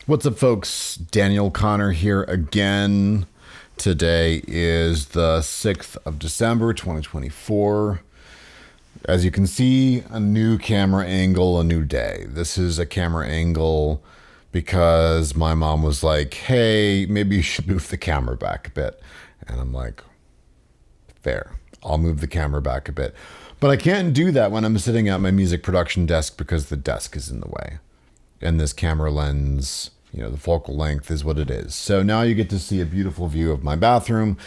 What's up, folks? Daniel Connor here again. Today is the 6th of December, 2024. As you can see, a new camera angle, a new day. This is a camera angle because my mom was like, hey, maybe you should move the camera back a bit. And I'm like, fair. I'll move the camera back a bit. But I can't do that when I'm sitting at my music production desk because the desk is in the way. And this camera lens, the focal length is what it is. So now you get to see a beautiful view of my bathroom.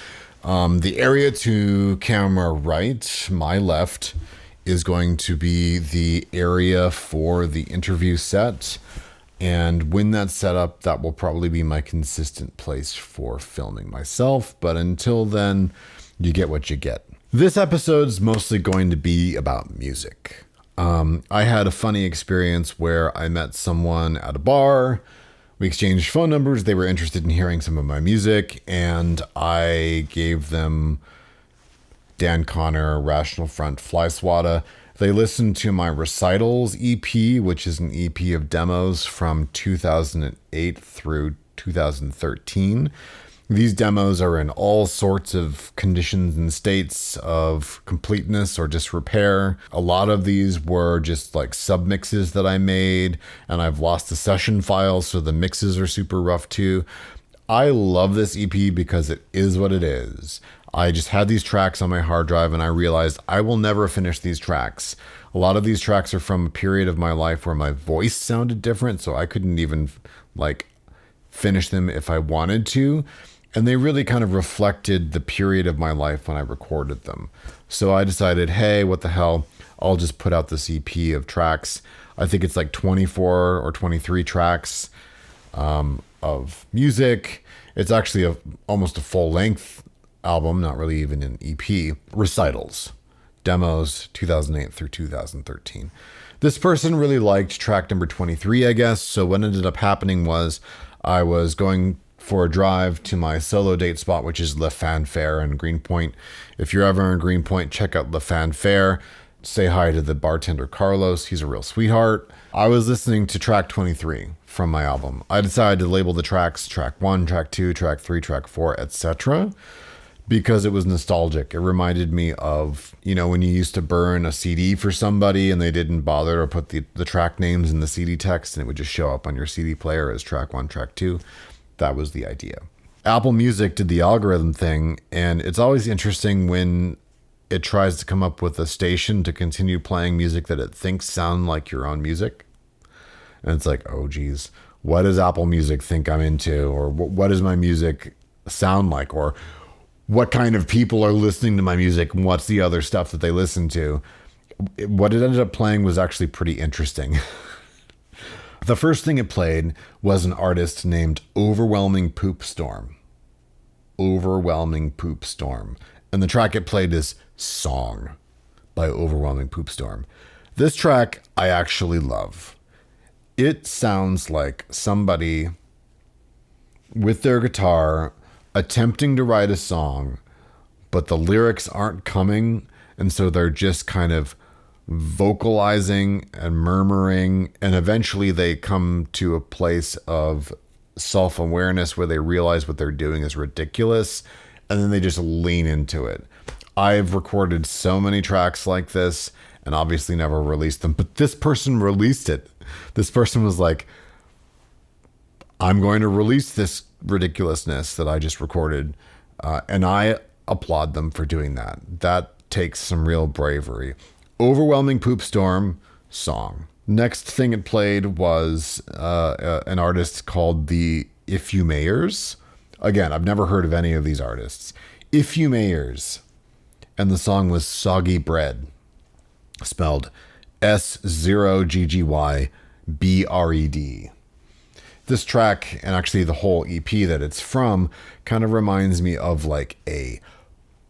The area to camera right, my left, is going to be the area for the interview set. And when that's set up, that will probably be my consistent place for filming myself. But until then, you get what you get. This episode's mostly going to be about music. I had a funny experience where I met someone at a bar. We exchanged phone numbers. They were interested in hearing some of my music, and I gave them Dan Connor, Rational Front, Fly Swata. They listened to my Recitals EP, which is an EP of demos from 2008 through 2013. These demos are in all sorts of conditions and states of completeness or disrepair. A lot of these were just like submixes that I made, and I've lost the session files, so the mixes are super rough too. I love this EP because it is what it is. I just had these tracks on my hard drive and I realized I will never finish these tracks. A lot of these tracks are from a period of my life where my voice sounded different, so I couldn't even finish them if I wanted to. And they really kind of reflected the period of my life when I recorded them. So I decided, hey, what the hell? I'll just put out this EP of tracks. I think it's like 24 or 23 tracks of music. It's actually almost a full-length album, not really even an EP. Recitals, demos, 2008 through 2013. This person really liked track number 23, I guess. So what ended up happening was I was going for a drive to my solo date spot, which is Le Fanfare in Greenpoint. If you're ever in Greenpoint, check out Le Fanfare. Say hi to the bartender, Carlos. He's a real sweetheart. I was listening to track 23 from my album. I decided to label the tracks track 1, track 2, track 3, track 4, etc. because it was nostalgic. It reminded me of, when you used to burn a CD for somebody and they didn't bother to put the track names in the CD text and it would just show up on your CD player as track 1, track 2. That was the idea. Apple Music did the algorithm thing, and it's always interesting when it tries to come up with a station to continue playing music that it thinks sound like your own music. And it's like, oh geez, what does Apple Music think I'm into? Or what does my music sound like? Or what kind of people are listening to my music? And what's the other stuff that they listen to? What it ended up playing was actually pretty interesting. The first thing it played was an artist named Overwhelming Poop Storm. Overwhelming Poop Storm. And the track it played is Song by Overwhelming Poop Storm. This track I actually love. It sounds like somebody with their guitar attempting to write a song, but the lyrics aren't coming, and so they're just kind of vocalizing and murmuring, and eventually they come to a place of self-awareness where they realize what they're doing is ridiculous, and then they just lean into it. I've recorded so many tracks like this and obviously never released them, but this person released it. This person was like, I'm going to release this ridiculousness that I just recorded, and I applaud them for doing that. That takes some real bravery. Overwhelming Poop Storm, Song. Next thing it played was an artist called the Ifumayers. Again, I've never heard of any of these artists. Ifumayers. And the song was Soggy Bread. Spelled S0GGYBRED. This track, and actually the whole EP that it's from, kind of reminds me of like a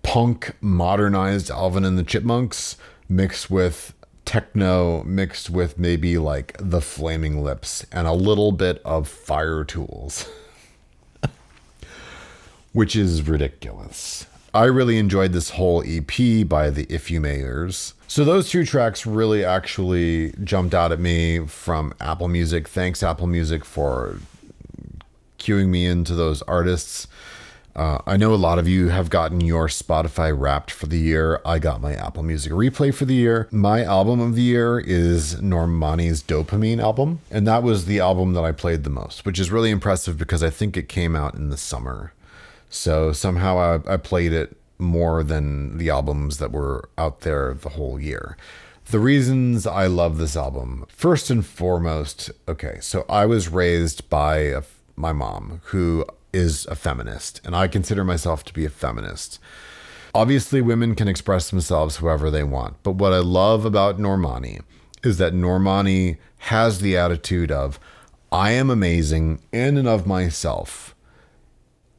punk modernized Alvin and the Chipmunks mixed with techno, mixed with maybe like the Flaming Lips and a little bit of Fire Tools, which is ridiculous. I really enjoyed this whole EP by the Ifumayers. So those two tracks really actually jumped out at me from Apple Music. Thanks, Apple Music, for queuing me into those artists. I know a lot of you have gotten your Spotify Wrapped for the year. I got my Apple Music Replay for the year. My album of the year is Normani's Dopamine album. And that was the album that I played the most, which is really impressive because I think it came out in the summer. So somehow I played it more than the albums that were out there the whole year. The reasons I love this album, first and foremost, okay, so I was raised by my mom, who is a feminist, and I consider myself to be a feminist. Obviously, women can express themselves however they want, but what I love about Normani is that Normani has the attitude of, I am amazing in and of myself.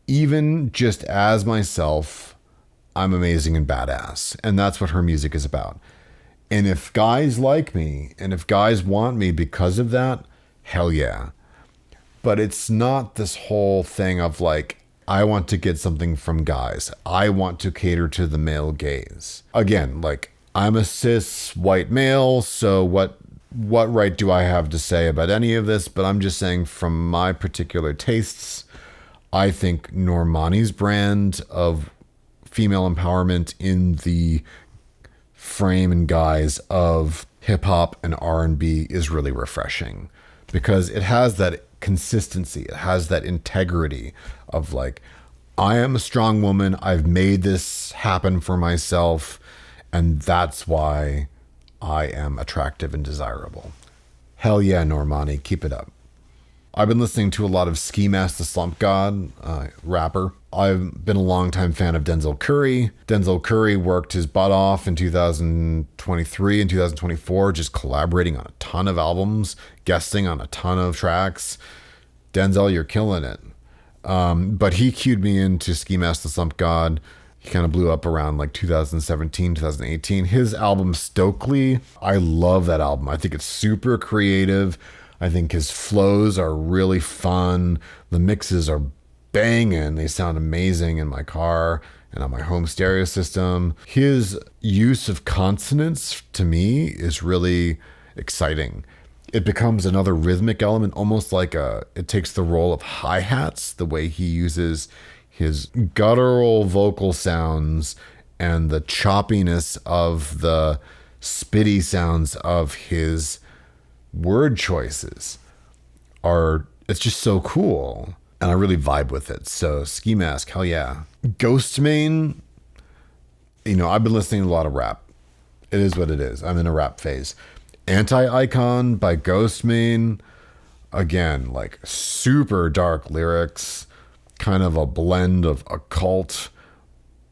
Even just as myself, I'm amazing and badass. And that's what her music is about. And if guys like me, and if guys want me because of that, hell yeah. But it's not this whole thing of like, I want to get something from guys. I want to cater to the male gaze. Again, like, I'm a cis white male, so what right do I have to say about any of this? But I'm just saying, from my particular tastes, I think Normani's brand of female empowerment in the frame and guise of hip hop and R&B is really refreshing, because it has that consistency. It has that integrity of like, I am a strong woman. I've made this happen for myself. And that's why I am attractive and desirable. Hell yeah, Normani, keep it up. I've been listening to a lot of Ski Mask the Slump God, rapper. I've been a longtime fan of Denzel Curry. Denzel Curry worked his butt off in 2023 and 2024, just collaborating on a ton of albums, guesting on a ton of tracks. Denzel, you're killing it. But he cued me into Ski Mask the Slump God. He kind of blew up around like 2017, 2018. His album Stokely, I love that album. I think it's super creative. I think his flows are really fun. The mixes are banging. They sound amazing in my car and on my home stereo system. His use of consonants to me is really exciting. It becomes another rhythmic element, almost like it takes the role of hi-hats, the way he uses his guttural vocal sounds and the choppiness of the spitty sounds of his word choices it's just so cool, and I really vibe with it. So Ski Mask, hell yeah. Ghostemane, I've been listening to a lot of rap. It is what it is. I'm in a rap phase. Anti-Icon by Ghostemane, again, like super dark lyrics, kind of a blend of occult,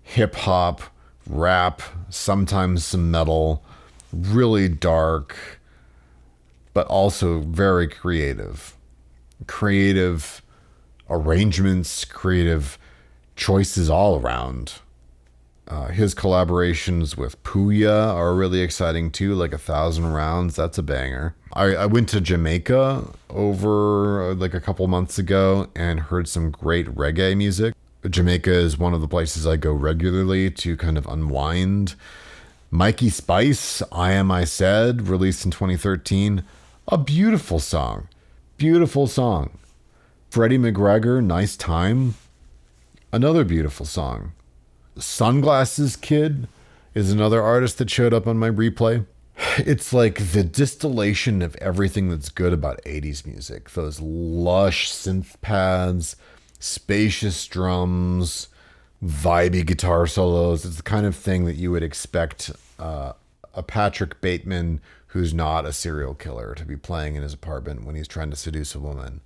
hip hop, rap, sometimes some metal, really dark, but also very creative. Creative arrangements, creative choices all around. His collaborations with Puya are really exciting too, like 1,000 Rounds. That's a banger. I went to Jamaica over like a couple months ago and heard some great reggae music. Jamaica is one of the places I go regularly to kind of unwind. Mikey Spice, I Am I Said, released in 2013. A beautiful song. Beautiful song. Freddie McGregor, Nice Time. Another beautiful song. Sunglasses Kid is another artist that showed up on my replay. It's like the distillation of everything that's good about 80s music. Those lush synth pads, spacious drums, vibey guitar solos. It's the kind of thing that you would expect a Patrick Bateman who's not a serial killer to be playing in his apartment when he's trying to seduce a woman.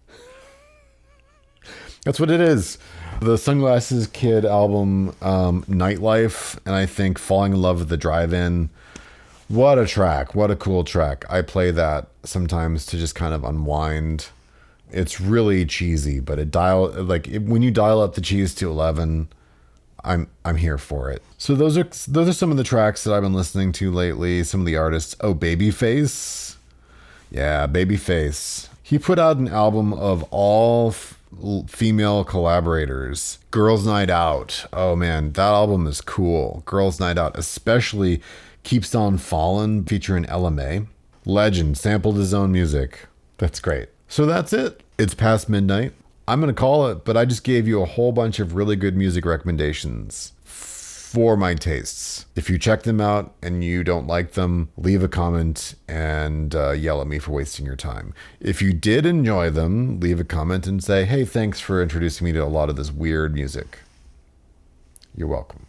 That's what it is. The Sunglasses Kid album, Nightlife, and I think Falling in Love with the Drive-In. What a track. What a cool track. I play that sometimes to just kind of unwind. It's really cheesy, but when you dial up the cheese to 11, I'm here for it. So those are some of the tracks that I've been listening to lately. Some of the artists. Oh, Babyface. Yeah, Babyface. He put out an album of all female collaborators. Girls Night Out. Oh man, that album is cool. Girls Night Out, especially Keeps On Fallin' featuring LMA. Legend, sampled his own music. That's great. So that's it. It's past midnight. I'm going to call it, but I just gave you a whole bunch of really good music recommendations for my tastes. If you check them out and you don't like them, leave a comment and yell at me for wasting your time. If you did enjoy them, leave a comment and say, hey, thanks for introducing me to a lot of this weird music. You're welcome.